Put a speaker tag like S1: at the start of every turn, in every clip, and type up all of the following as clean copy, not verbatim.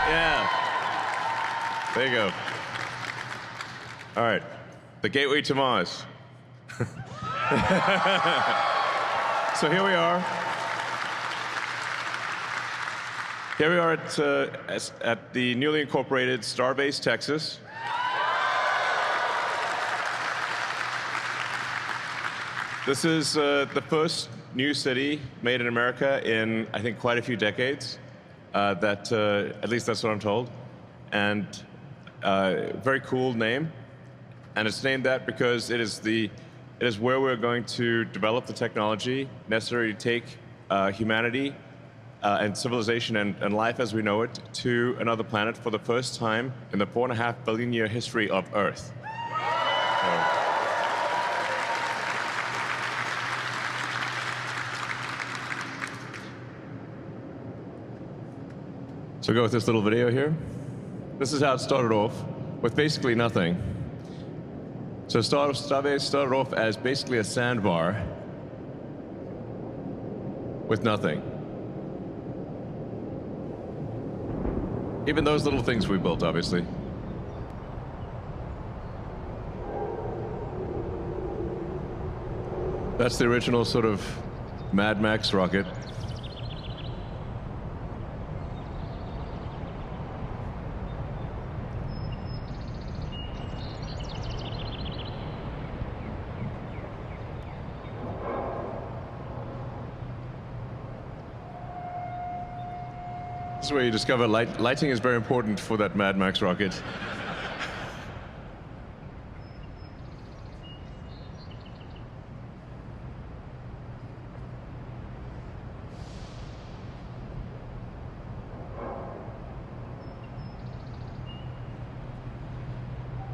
S1: Yeah. There you go. All right. The gateway to Mars. So here we are. Here we are at the newly incorporated Starbase, Texas. This is the first new city made in America in, I think, quite a few decades. At least that's what I'm told. And very cool name. And it's named that because it is where we're going to develop the technology necessary to take humanity and civilization and life as we know it to another planet for the first time in the 4.5 billion year history of Earth. So go with this little video here. This is how it started off, with basically nothing. So Starbase started off as basically a sandbar with nothing. Even those little things we built, obviously. That's the original sort of Mad Max rocket. This is where you discover lighting is very important for that Mad Max rocket.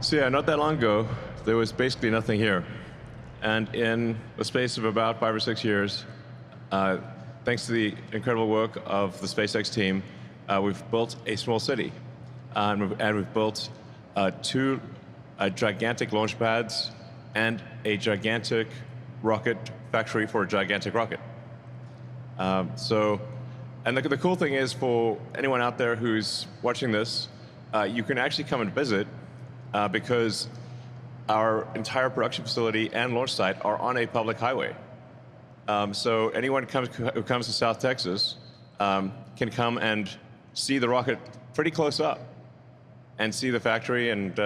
S1: So yeah, not that long ago, there was basically nothing here. And in the space of about 5 or 6 years, thanks to the incredible work of the SpaceX team, we've built a small city. And we've built 2 gigantic launch pads and a gigantic rocket factory for a gigantic rocket. And the cool thing is, for anyone out there who's watching this, you can actually come and visit because our entire production facility and launch site are on a public highway. So anyone who comes to South Texas can come and see the rocket pretty close up and see the factory. And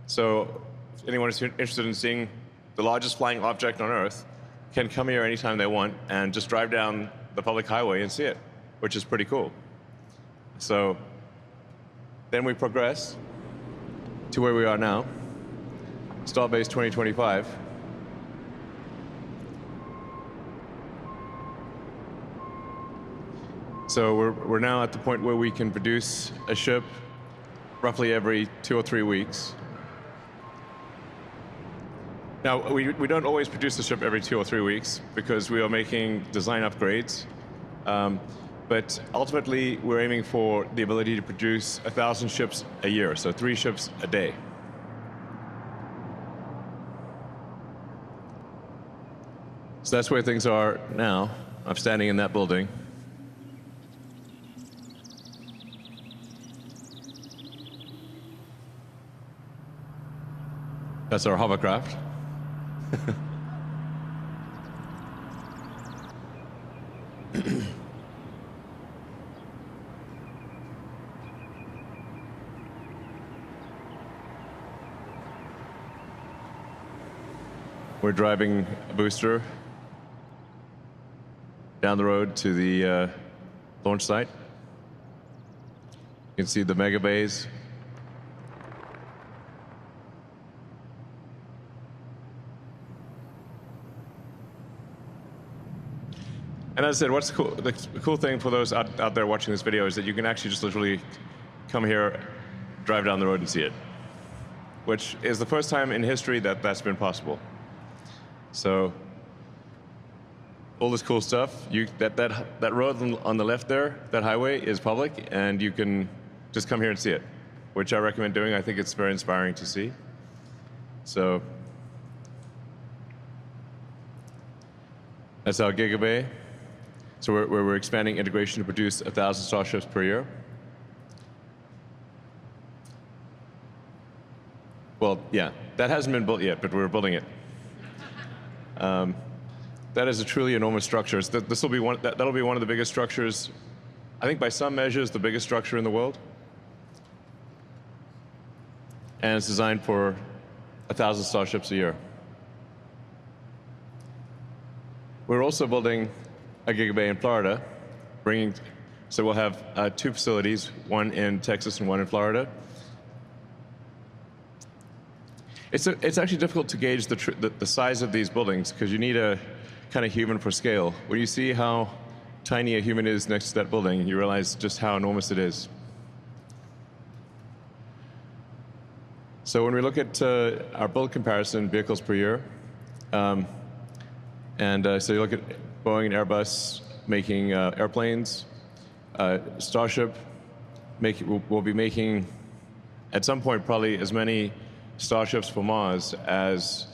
S1: so if anyone is interested in seeing the largest flying object on Earth can come here anytime they want and just drive down the public highway and see it, which is pretty cool. So then we progress to where we are now, Starbase 2025. So we're now at the point where we can produce a ship roughly every 2 or 3 weeks. Now, we don't always produce the ship every 2 or 3 weeks because we are making design upgrades. But ultimately, we're aiming for the ability to produce 1,000 ships a year, so 3 ships a day. So that's where things are now. I'm standing in that building. That's our hovercraft. We're driving a booster down the road to the launch site. You can see the mega bays. And as I said, what's cool, the cool thing for those out there watching this video is that you can actually just literally come here, drive down the road and see it, which is the first time in history that that's been possible. So all this cool stuff, that road on the left there, that highway is public, and you can just come here and see it, which I recommend doing. I think it's very inspiring to see. So that's our Gigabay. So we're expanding integration to produce 1,000 Starships per year. Well, yeah, that hasn't been built yet, but we're building it. That is a truly enormous structure. This will be that'll be one of the biggest structures, I think by some measures, the biggest structure in the world. And it's designed for 1,000 Starships a year. We're also building a gigabay in Florida, so we'll have 2 facilities, one in Texas and one in Florida. It's actually difficult to gauge the size of these buildings because you need a kind of human for scale. When you see how tiny a human is next to that building, you realize just how enormous it is. So when we look at our build comparison vehicles per year, so you look at Boeing and Airbus making airplanes, Starship will be making, at some point, probably as many Starships for Mars as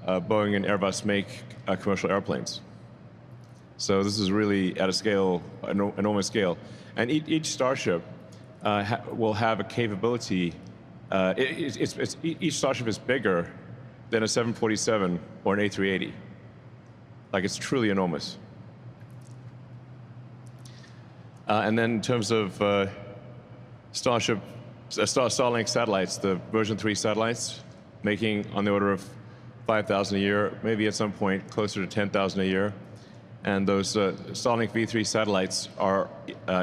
S1: Boeing and Airbus make commercial airplanes. So this is really at a scale, enormous scale. And each Starship will have a capability. Each Starship is bigger than a 747 or an A380. Like, it's truly enormous. And then in terms of Starlink satellites, the version 3 satellites, making on the order of 5,000 a year, maybe at some point closer to 10,000 a year. And those Starlink V3 satellites are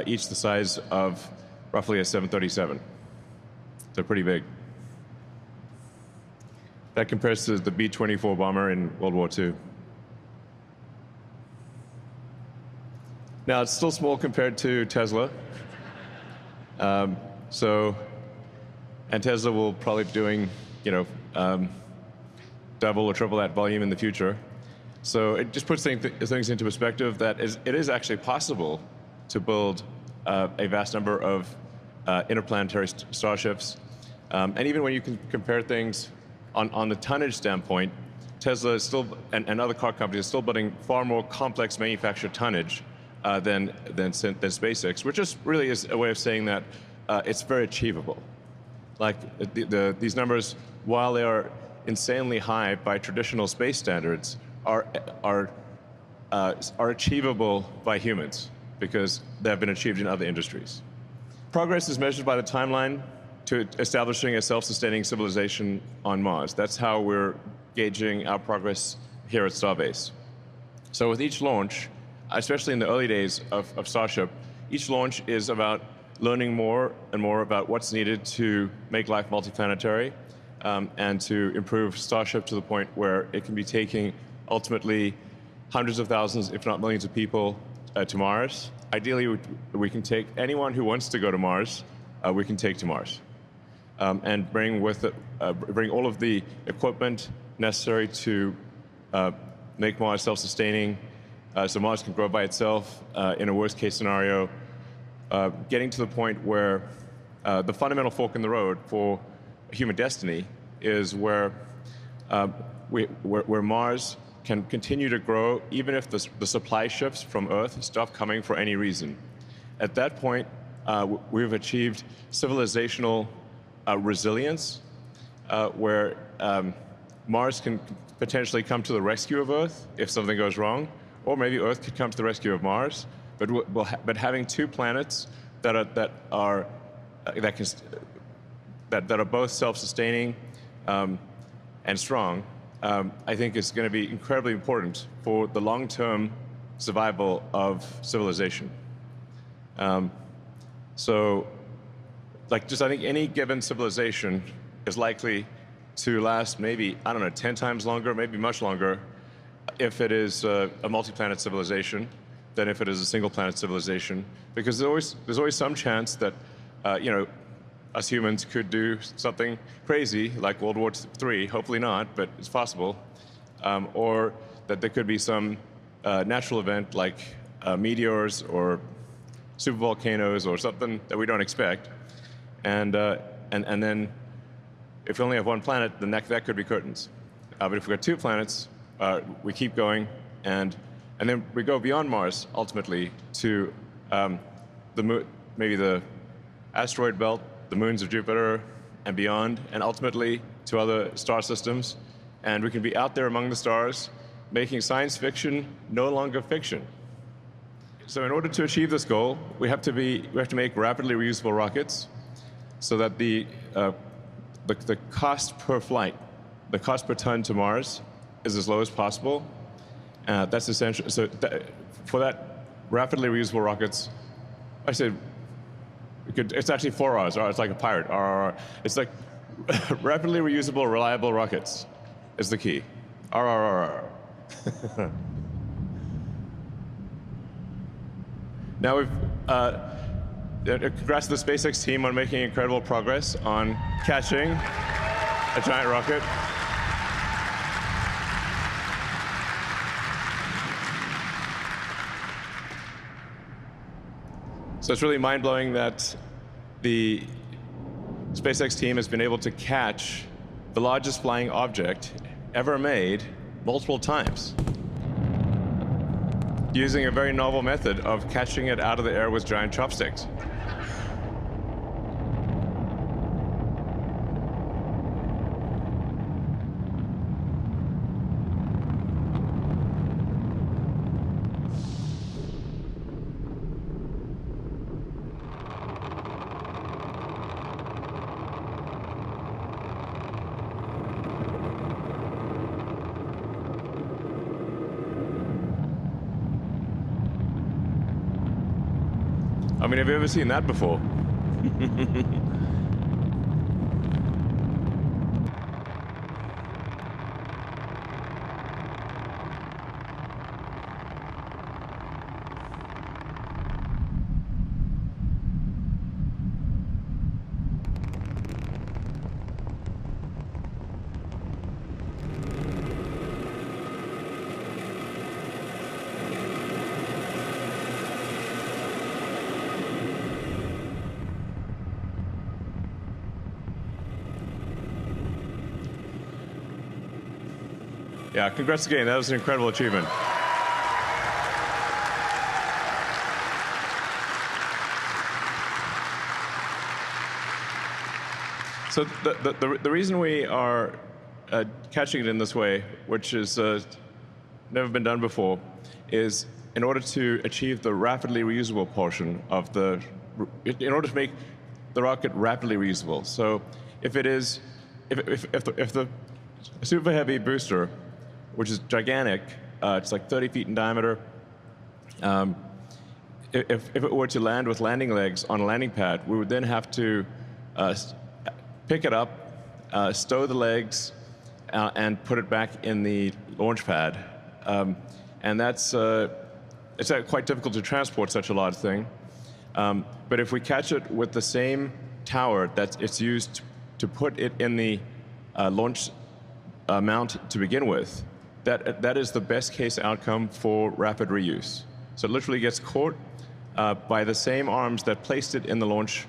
S1: each the size of roughly a 737. They're pretty big. That compares to the B-24 bomber in World War II. Now, it's still small compared to Tesla. And Tesla will probably be doing, double or triple that volume in the future. So it just puts things into perspective that it is actually possible to build a vast number of interplanetary starships. And even when you can compare things on the tonnage standpoint, Tesla is still, and other car companies are still building far more complex manufactured tonnage than SpaceX, which just really is a way of saying that it's very achievable. Like these numbers, while they are insanely high by traditional space standards, are achievable by humans because they have been achieved in other industries. Progress is measured by the timeline to establishing a self-sustaining civilization on Mars. That's how we're gauging our progress here at Starbase. So with each launch, especially in the early days of Starship, each launch is about learning more and more about what's needed to make life multiplanetary and to improve Starship to the point where it can be taking ultimately hundreds of thousands, if not millions of people to Mars. Ideally, we can take anyone who wants to go to Mars, we can take to Mars. And bring all of the equipment necessary to make Mars self-sustaining, so Mars can grow by itself in a worst-case scenario, getting to the point where the fundamental fork in the road for human destiny is where Mars can continue to grow even if the supply ships from Earth stop coming for any reason. At that point, we've achieved civilizational resilience, where Mars can potentially come to the rescue of Earth if something goes wrong, or maybe Earth could come to the rescue of Mars. But having 2 planets that are both self-sustaining and strong, I think is going to be incredibly important for the long-term survival of civilization. I think any given civilization is likely to last maybe, 10 times longer, maybe much longer, if it is a multi-planet civilization than if it is a single-planet civilization, because there's always some chance that, us humans could do something crazy like World War III. Hopefully not, but it's possible, or that there could be some natural event like meteors or supervolcanoes or something that we don't expect, and then if we only have 1 planet, then that could be curtains. But if we've got 2 planets, we keep going, and then we go beyond Mars ultimately to maybe the asteroid belt, the moons of Jupiter, and beyond, and ultimately to other star systems. And we can be out there among the stars, making science fiction no longer fiction. So in order to achieve this goal, we have to make rapidly reusable rockets so that the cost per flight, the cost per ton to Mars, is as low as possible. That's essential. So for that, rapidly reusable rockets, I said, it's actually 4 R's. It's like a pirate. RRR. It's like rapidly reusable, reliable rockets is the key. RRR. Now congrats to the SpaceX team on making incredible progress on catching a giant rocket. So it's really mind-blowing that the SpaceX team has been able to catch the largest flying object ever made multiple times, using a very novel method of catching it out of the air with giant chopsticks. I mean, have you ever seen that before? Yeah, congrats again. That was an incredible achievement. So the reason we are catching it in this way, which has never been done before, is in order to achieve the rapidly reusable portion of in order to make the rocket rapidly reusable. So if the super heavy booster, which is gigantic, it's like 30 feet in diameter. If it were to land with landing legs on a landing pad, we would then have to pick it up, stow the legs, and put it back in the launch pad. And it's quite difficult to transport such a large thing. But if we catch it with the same tower that it's used to put it in the launch mount to begin with, that is the best case outcome for rapid reuse. So it literally gets caught by the same arms that placed it in the launch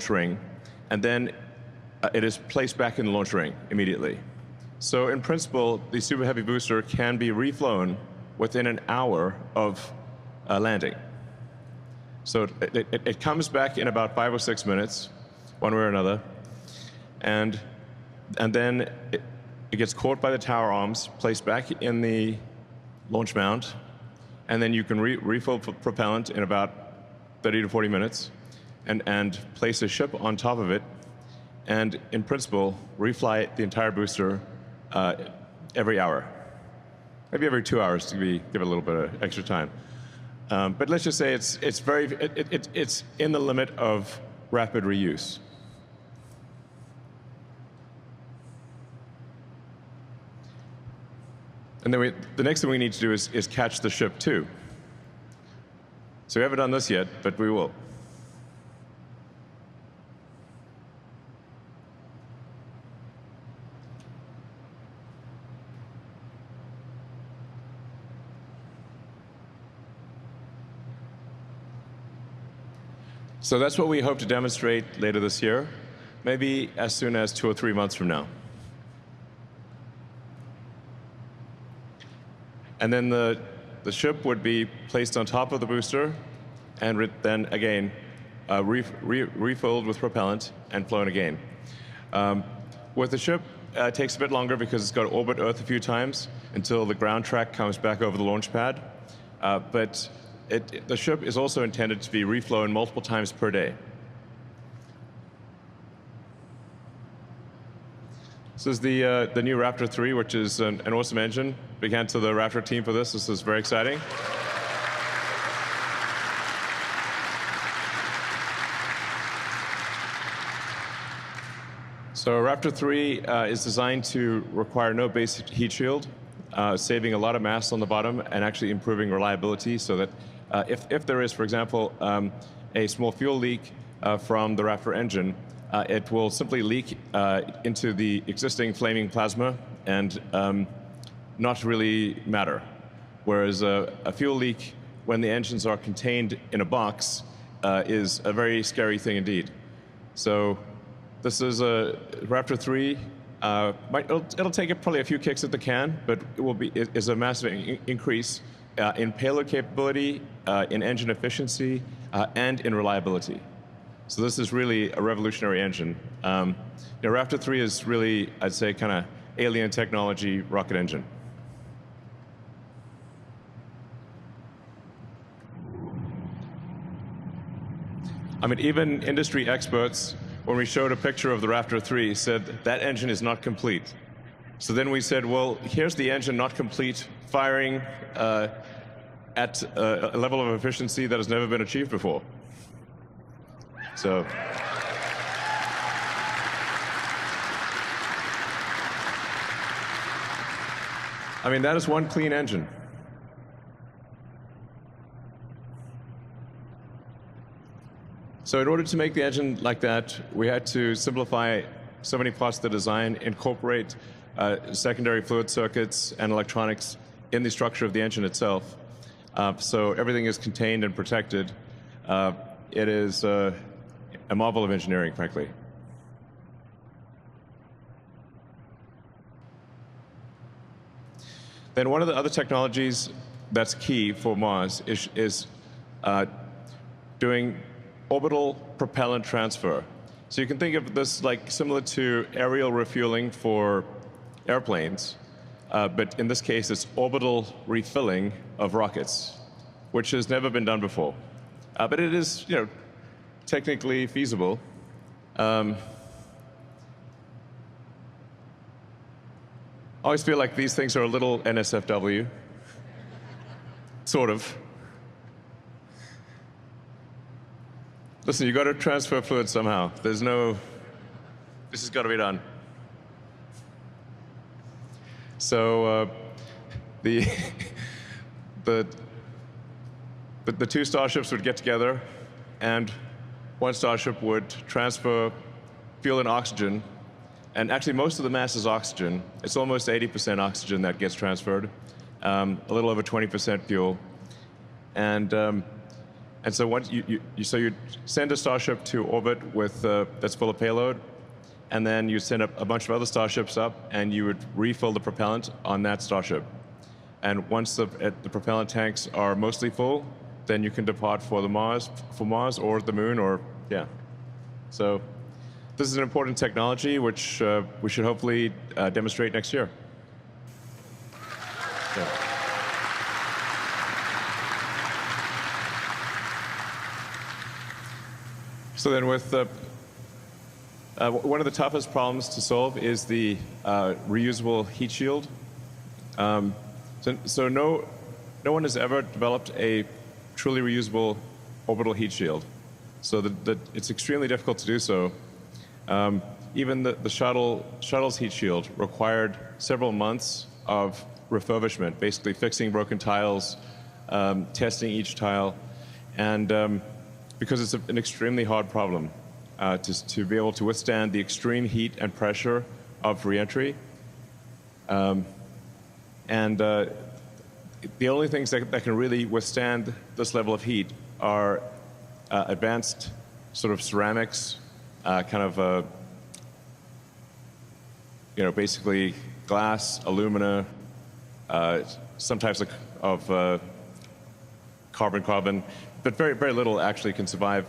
S1: ring, and then it is placed back in the launch ring immediately. So in principle, the Super Heavy booster can be reflown within an hour of landing. So it comes back in about 5 or 6 minutes, one way or another, and then it gets caught by the tower arms, placed back in the launch mount, and then you can refill propellant in about 30 to 40 minutes, and place a ship on top of it, and in principle, refly the entire booster every hour. Maybe every 2 hours to give it a little bit of extra time. But let's just say it's in the limit of rapid reuse. And then the next thing we need to do is catch the ship too. So we haven't done this yet, but we will. So that's what we hope to demonstrate later this year, maybe as soon as 2 or 3 months from now. And then the ship would be placed on top of the booster, and then again refilled with propellant, and flown again. With the ship, it takes a bit longer because it's got to orbit Earth a few times until the ground track comes back over the launch pad. But the ship is also intended to be reflown multiple times per day. This is the new Raptor 3, which is an awesome engine. Big hand to the Raptor team for this. This is very exciting. So Raptor 3 is designed to require no base heat shield, saving a lot of mass on the bottom and actually improving reliability so that if there is, for example, a small fuel leak from the Raptor engine, it will simply leak into the existing flaming plasma and not really matter. Whereas a fuel leak, when the engines are contained in a box, is a very scary thing indeed. So this is a Raptor 3. It'll take it probably a few kicks at the can, but it is a massive increase in payload capability, in engine efficiency, and in reliability. So this is really a revolutionary engine. Raptor 3 is really, I'd say, kind of alien technology rocket engine. I mean, even industry experts, when we showed a picture of the Raptor 3, said that engine is not complete. So then we said, well, here's the engine not complete, firing at a level of efficiency that has never been achieved before. So I mean, that is one clean engine. So in order to make the engine like that, we had to simplify so many parts of the design, incorporate secondary fluid circuits and electronics in the structure of the engine itself. So everything is contained and protected. It is a marvel of engineering, frankly. Then one of the other technologies that's key for Mars is doing orbital propellant transfer. So you can think of this like similar to aerial refueling for airplanes, but in this case it's orbital refilling of rockets, which has never been done before. But it is, technically feasible. I always feel like these things are a little NSFW, sort of. Listen, you got to transfer fluid somehow. This has got to be done. So the two starships would get together, and one starship would transfer fuel and oxygen. And actually, most of the mass is oxygen. It's almost 80% oxygen that gets transferred, a little over 20% fuel. And so once you send a starship to orbit with that's full of payload, and then you send a bunch of other starships up, and you would refill the propellant on that starship. And once the propellant tanks are mostly full, then you can depart for Mars or the Moon, or yeah. So this is an important technology which we should hopefully demonstrate next year. Yeah. So then with one of the toughest problems to solve is the reusable heat shield. So no one has ever developed a truly reusable orbital heat shield. So it's extremely difficult to do so. Even the shuttle's heat shield required several months of refurbishment, basically fixing broken tiles, testing each tile, and because it's an extremely hard problem to be able to withstand the extreme heat and pressure of reentry. And the only things that can really withstand this level of heat are advanced sort of ceramics, basically glass, alumina, some types of carbon, but very, very little actually can survive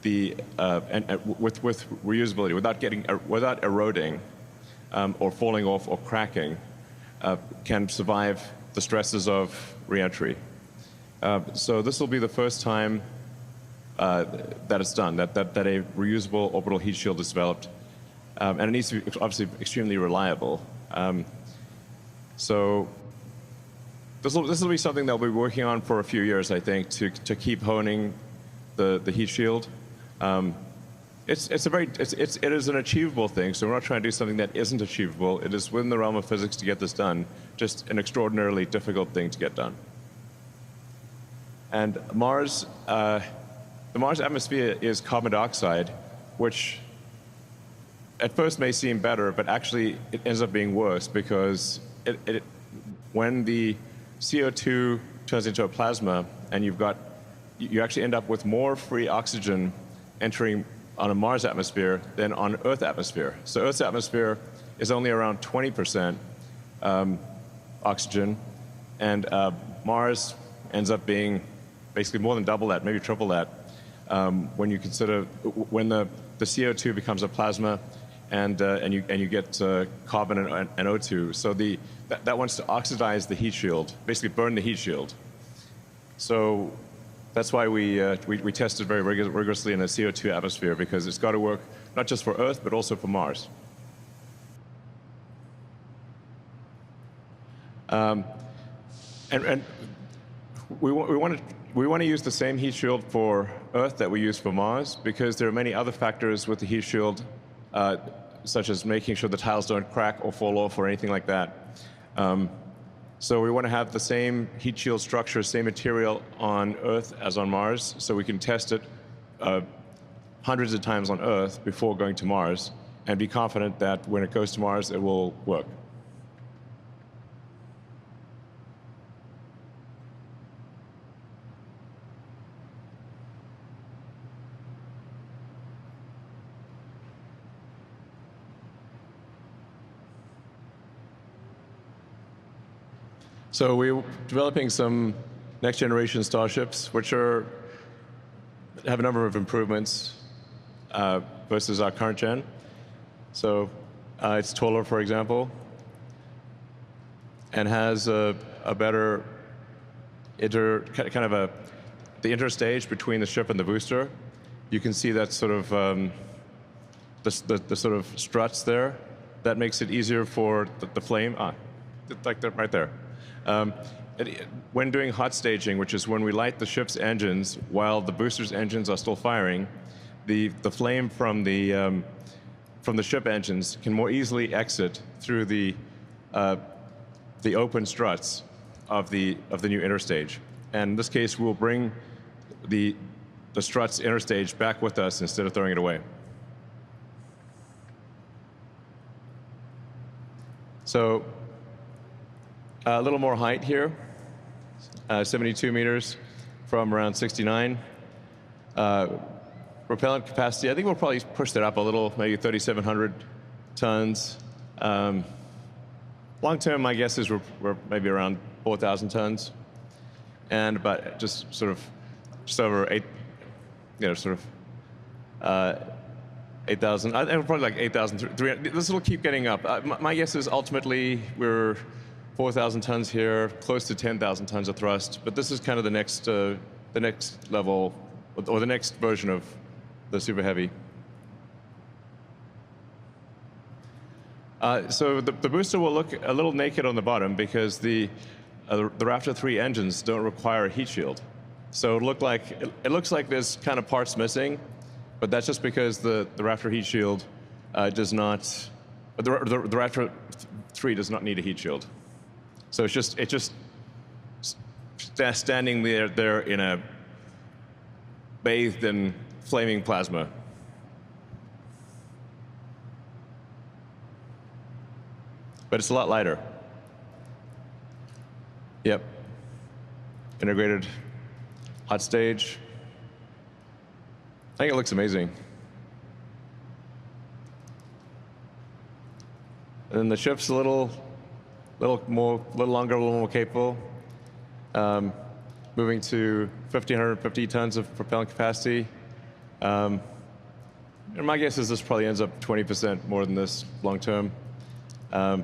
S1: with reusability, without eroding or falling off or cracking, can survive the stresses of reentry. So this will be the first time that it's done, that a reusable orbital heat shield is developed. And it needs to be obviously extremely reliable. So this will be something that we'll be working on for a few years, I think, to keep honing the heat shield. It is an achievable thing, so we're not trying to do something that isn't achievable. It is within the realm of physics to get this done, just an extraordinarily difficult thing to get done. And Mars, the Mars atmosphere is carbon dioxide, which at first may seem better, but actually it ends up being worse because when the CO2 turns into a plasma and you actually end up with more free oxygen entering on a Mars atmosphere than on Earth atmosphere. So Earth's atmosphere is only around 20% oxygen, and Mars ends up being basically more than double that, maybe triple that, when you consider when the CO2 becomes a plasma and you get carbon and O2. So that wants to oxidize the heat shield, basically burn the heat shield. So that's why we tested very rigorously in a CO2 atmosphere, because it's got to work not just for Earth, but also for Mars. And we want to use the same heat shield for Earth that we use for Mars, because there are many other factors with the heat shield, such as making sure the tiles don't crack or fall off or anything like that. So we want to have the same heat shield structure, same material on Earth as on Mars, so we can test it hundreds of times on Earth before going to Mars, and be confident that when it goes to Mars, it will work. So we're developing some next-generation Starships, which have a number of improvements versus our current gen. So it's taller, for example, and has a better the interstage between the ship and the booster. You can see that sort of the sort of struts there. That makes it easier for the flame. Like that right there. When doing hot staging, which is when we light the ship's engines while the booster's engines are still firing, the flame from the ship engines can more easily exit through the open struts of the new interstage. And in this case, we'll bring the struts interstage back with us instead of throwing it away. So a little more height here, 72 meters from around 69. Propellant capacity, I think we'll probably push that up a little, maybe 3,700 tons. Long term, my guess is we're maybe around 4,000 tons. And about just over 8,000, probably like 8,300. This will keep getting up. My guess is ultimately we're 4,000 tons here, close to 10,000 tons of thrust. But this is kind of the next level, or the next version of the Super Heavy. So the booster will look a little naked on the bottom because the Raptor 3 engines don't require a heat shield. So it looks like there's kind of parts missing, but that's just because the Raptor heat shield does not. The Raptor 3 does not need a heat shield. So it's just standing there in a bathed in flaming plasma. But it's a lot lighter. Yep. Integrated hot stage. I think it looks amazing. And then the ship's a little longer, a little more capable. Moving to 1,550 tons of propellant capacity. And my guess is this probably ends up 20% more than this long term. Yeah,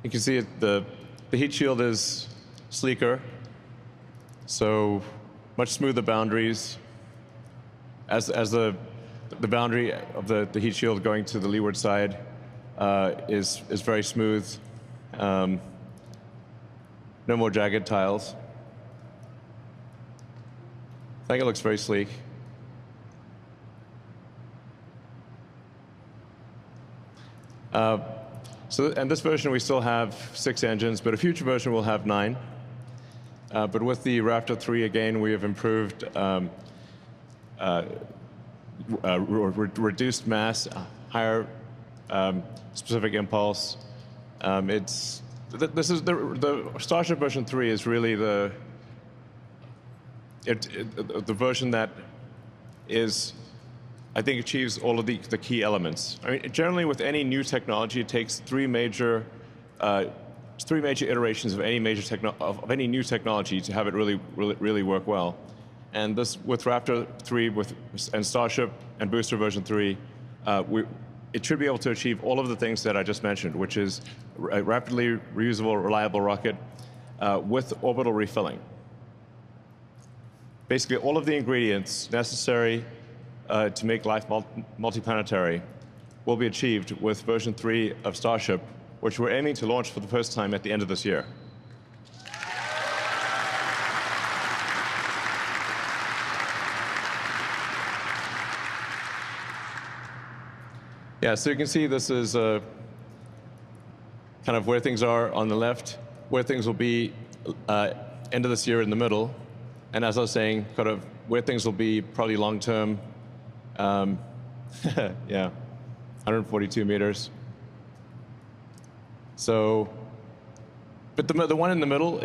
S1: you can see the heat shield is sleeker, so much smoother boundaries. As the boundary of the heat shield going to the leeward side is very smooth. No more jagged tiles. I think it looks very sleek. And this version we still have 6 engines, but a future version will have 9. But with the Raptor 3 again, we have improved reduced mass, higher specific impulse. The Starship version 3 is really the version that is, I think, achieves all of the key elements. I mean, generally with any new technology, it takes three major iterations of any new technology to have it really work well. And this, with Raptor 3 and Starship and Booster version 3, it should be able to achieve all of the things that I just mentioned, which is a rapidly reusable, reliable rocket with orbital refilling. Basically, all of the ingredients necessary to make life multiplanetary will be achieved with version 3 of Starship, which we're aiming to launch for the first time at the end of this year. Yeah, so you can see this is kind of where things are on the left, where things will be end of this year in the middle, and as I was saying, kind of where things will be probably long term. Yeah, 142 meters. So, but the one in the middle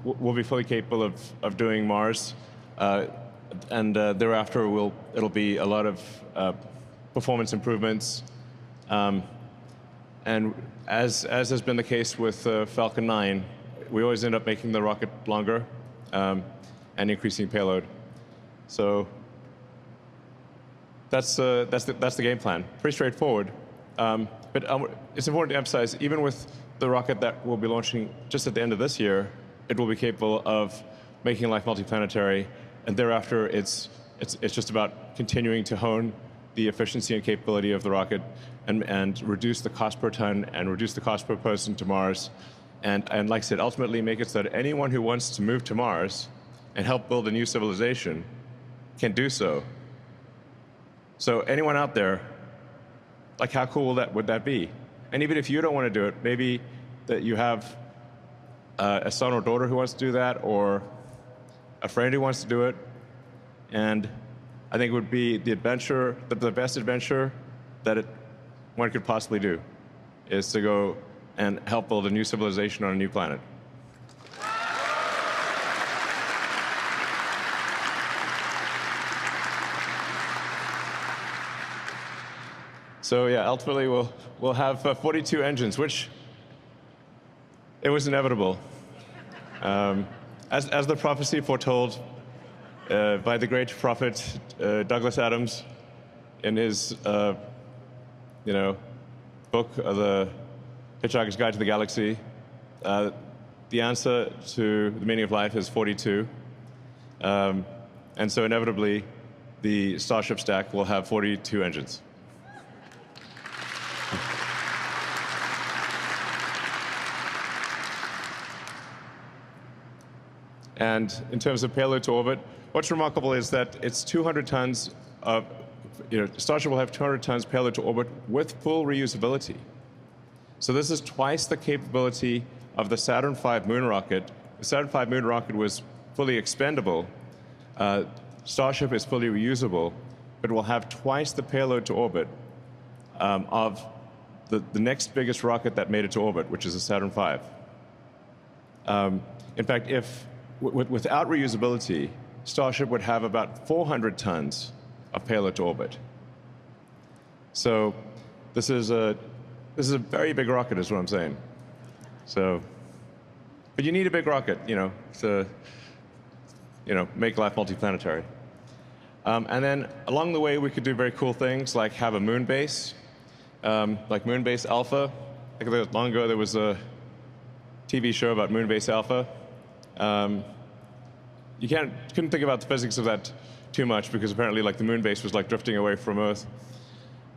S1: will be fully capable of doing Mars, and thereafter it'll be a lot of performance improvements, and as has been the case with Falcon 9, we always end up making the rocket longer and increasing payload. So that's the game plan. Pretty straightforward. But it's important to emphasize, even with the rocket that we'll be launching just at the end of this year, it will be capable of making life multiplanetary, and thereafter it's just about continuing to hone the efficiency and capability of the rocket and reduce the cost per ton and reduce the cost per person to Mars. And like I said, ultimately make it so that anyone who wants to move to Mars and help build a new civilization can do so. So anyone out there, like, how cool would that be? And even if you don't want to do it, maybe that you have a son or daughter who wants to do that, or a friend who wants to do it. And I think it would be the best adventure that one could possibly do, is to go and help build a new civilization on a new planet. So yeah, ultimately we'll have 42 engines, which it was inevitable. As the prophecy foretold by the great prophet Douglas Adams in his book, The Hitchhiker's Guide to the Galaxy, the answer to the meaning of life is 42. And so inevitably, the Starship stack will have 42 engines. And in terms of payload to orbit, what's remarkable is that it's 200 tons of, Starship will have 200 tons payload to orbit with full reusability. So this is twice the capability of the Saturn V moon rocket. The Saturn V moon rocket was fully expendable. Starship is fully reusable, but will have twice the payload to orbit of the next biggest rocket that made it to orbit, which is the Saturn V. In fact, without reusability, Starship would have about 400 tons of payload to orbit. So this is a very big rocket, is what I'm saying. So, but you need a big rocket, So make life multiplanetary. And then along the way, we could do very cool things like have a moon base, like Moon Base Alpha. I think long ago there was a TV show about Moon Base Alpha. You couldn't think about the physics of that too much because apparently like the moon base was like drifting away from Earth.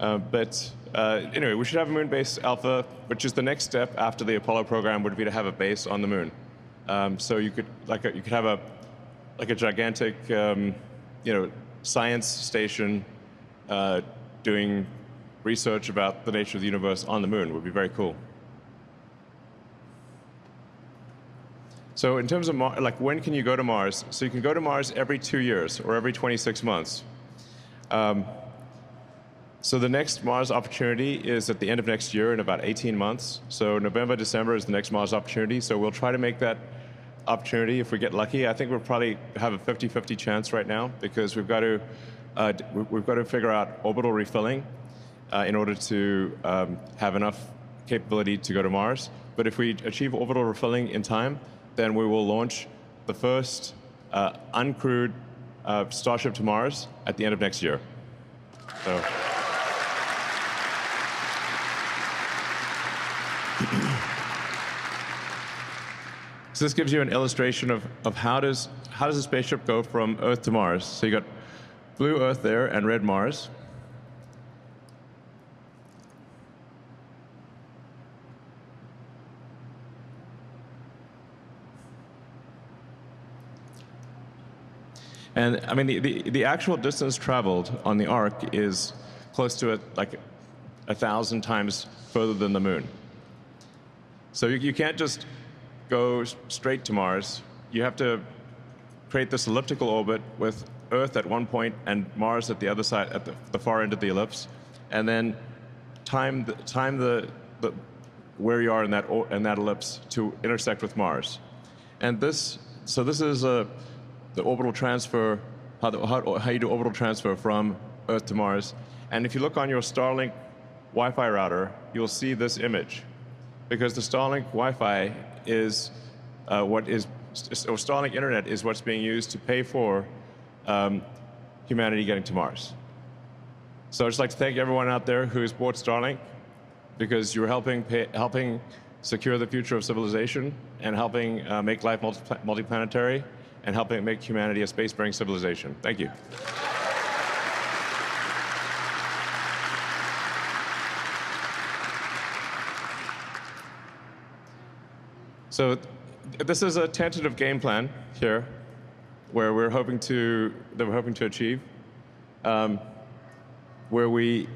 S1: Anyway, we should have a Moon Base Alpha, which is the next step after the Apollo program would be to have a base on the moon. So you could have a gigantic science station doing research about the nature of the universe on the moon. Would be very cool. So in terms of when can you go to Mars? So you can go to Mars every 2 years or every 26 months. So the next Mars opportunity is at the end of next year in about 18 months. So November, December is the next Mars opportunity. So we'll try to make that opportunity if we get lucky. I think we'll probably have a 50-50 chance right now because we've got to figure out orbital refilling in order to have enough capability to go to Mars. But if we achieve orbital refilling in time, then we will launch the first uncrewed Starship to Mars at the end of next year. So this gives you an illustration of how does a spaceship go from Earth to Mars. So you got blue Earth there and red Mars. And I mean, the actual distance traveled on the Ark is close to like 1,000 times further than the moon. So you can't just go straight to Mars. You have to create this elliptical orbit with Earth at one point and Mars at the other side, at the far end of the ellipse, and then time where you are in that ellipse to intersect with Mars. And this is the orbital transfer, how you do orbital transfer from Earth to Mars. And if you look on your Starlink Wi-Fi router, you'll see this image. Because the Starlink Wi-Fi is Starlink Internet is what's being used to pay for humanity getting to Mars. So I'd just like to thank everyone out there who's bought Starlink, because you're helping secure the future of civilization and helping make life multiplanetary and helping make humanity a space-faring civilization. Thank you. So this is a tentative game plan here, where we're hoping to achieve, where we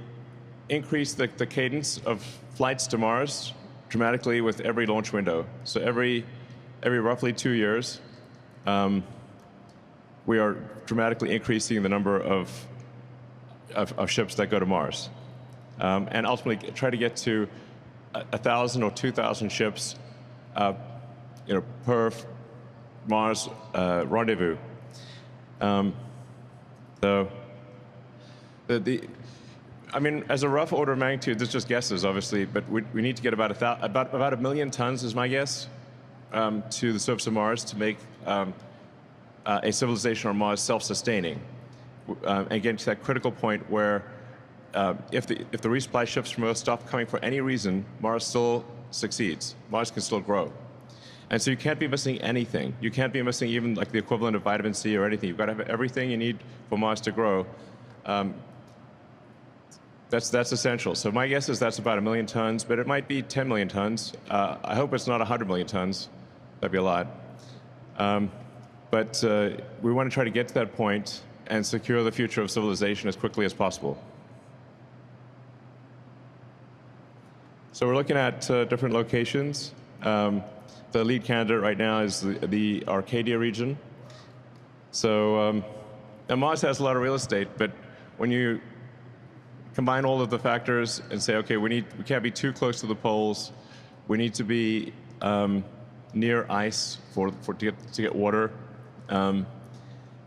S1: increase the cadence of flights to Mars dramatically with every launch window. So every roughly 2 years, we are dramatically increasing the number of ships that go to Mars, and ultimately try to get to 1,000 or 2,000 ships per Mars rendezvous. I mean, as a rough order of magnitude, this is just guesses, obviously, but we need to get about 1 million tons, is my guess, to the surface of Mars to make a civilization on Mars self-sustaining. Again, to that critical point where if the resupply ships from Earth stop coming for any reason, Mars still succeeds. Mars can still grow. And so you can't be missing anything. You can't be missing even like the equivalent of vitamin C or anything. You've got to have everything you need for Mars to grow. That's essential. So my guess is that's about 1 million tons, but it might be 10 million tons. I hope it's not 100 million tons. That'd be a lot. But we want to try to get to that point and secure the future of civilization as quickly as possible. So we're looking at different locations. The lead candidate right now is the Arcadia region. So now Mars has a lot of real estate, but when you combine all of the factors and say, okay, we can't be too close to the poles. We need to be near ice to get water, and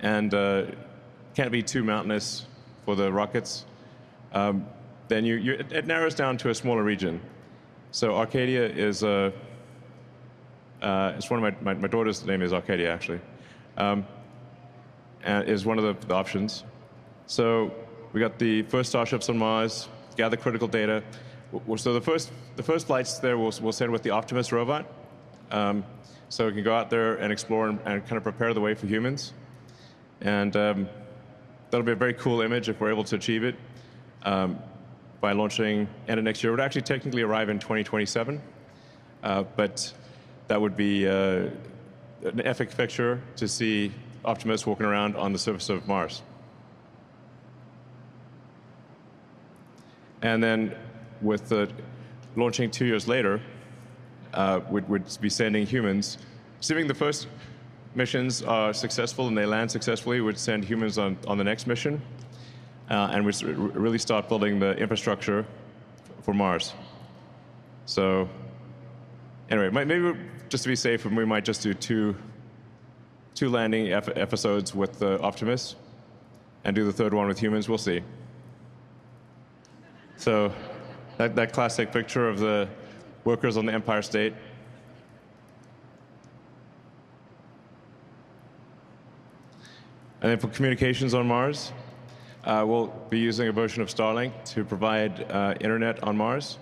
S1: can't be too mountainous for the rockets. Then it narrows down to a smaller region. So Arcadia is it's one of my daughter's name is Arcadia, actually. is one of the options. So we got the first Starships on Mars, gather critical data. So the first flights there we'll send with the Optimus robot. So we can go out there and explore and kind of prepare the way for humans. And that'll be a very cool image if we're able to achieve it by launching end of next year. It would actually technically arrive in 2027, but that would be an epic picture to see Optimus walking around on the surface of Mars. And then with the launching 2 years later, we'd be sending humans. Assuming the first missions are successful and they land successfully, we'd send humans on the next mission, and we'd really start building the infrastructure for Mars. So anyway, maybe just to be safe, we might just do two landing episodes with the Optimus and do the third one with humans. We'll see. So that classic picture of the workers on the Empire State. And then for communications on Mars, we'll be using a version of Starlink to provide internet on Mars.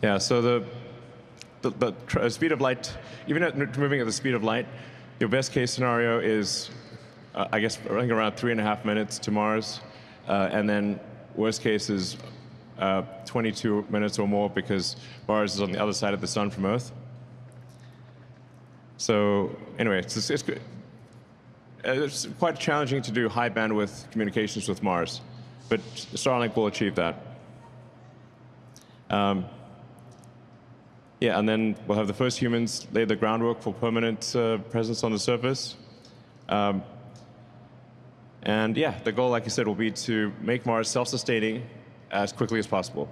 S1: Yeah, so the speed of light, even at moving at the speed of light, your best case scenario is, I guess, running around 3.5 minutes to Mars, and then worst case is 22 minutes or more because Mars is on the other side of the sun from Earth. So anyway, it's quite challenging to do high bandwidth communications with Mars, but Starlink will achieve that. Yeah, and then we'll have the first humans lay the groundwork for permanent presence on the surface. And yeah, the goal, like I said, will be to make Mars self-sustaining as quickly as possible.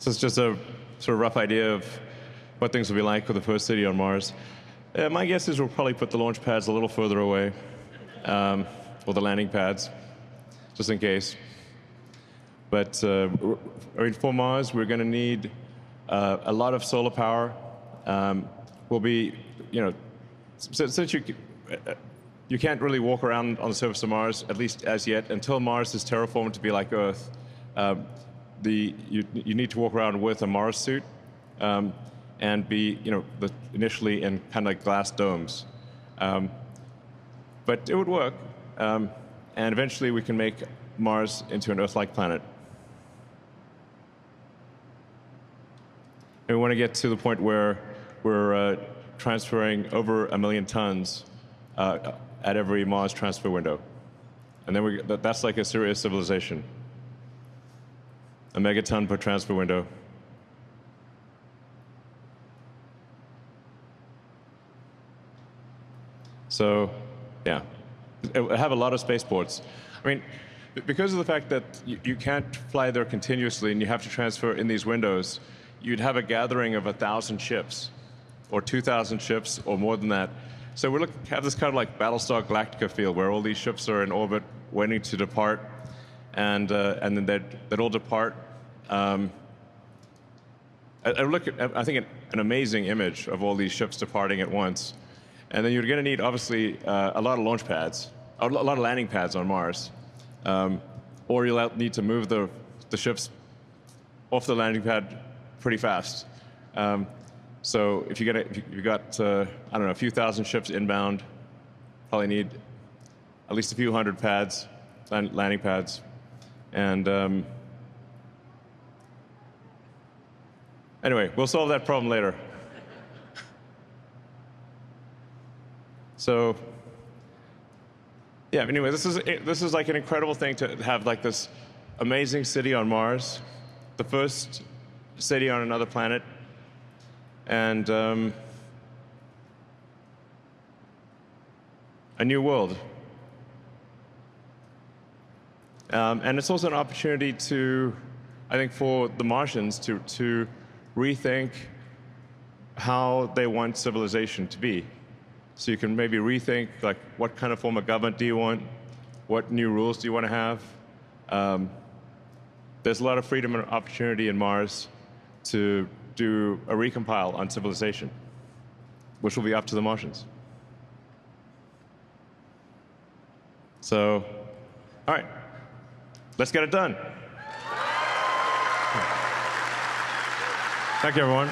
S1: So it's just a sort of rough idea of what things will be like for the first city on Mars. My guess is we'll probably put the launch pads a little further away, or the landing pads, just in case. But I mean, for Mars, we're going to need a lot of solar power. We'll be, since you can't really walk around on the surface of Mars, at least as yet, until Mars is terraformed to be like Earth. You need to walk around with a Mars suit and be, initially in kind of like glass domes. But it would work. And eventually we can make Mars into an Earth-like planet. And we want to get to the point where we're transferring over 1 million tons at every Mars transfer window. And then that's like a serious civilization. A megaton per transfer window. So, yeah. I have a lot of spaceports. I mean, because of the fact that you can't fly there continuously and you have to transfer in these windows, you'd have a gathering of 1,000 ships, or 2,000 ships, or more than that. So we have this kind of like Battlestar Galactica feel, where all these ships are in orbit, waiting to depart, and then they'd all depart. I look at, I think, an amazing image of all these ships departing at once. And then you're going to need, obviously, a lot of launch pads, a lot of landing pads on Mars. Or you'll need to move the ships off the landing pad pretty fast. So if you've got, I don't know, a few thousand ships inbound, probably need at least a few hundred pads, landing pads. And anyway, we'll solve that problem later. So, yeah, anyway, this is like an incredible thing to have, like this amazing city on Mars, the first city on another planet, and a new world. And it's also an opportunity to, I think, for the Martians to rethink how they want civilization to be. So you can maybe rethink, like, what kind of form of government do you want? What new rules do you want to have? There's a lot of freedom and opportunity in Mars to do a recompile on civilization, which will be up to the Martians. So, all right, let's get it done. Thank you, everyone.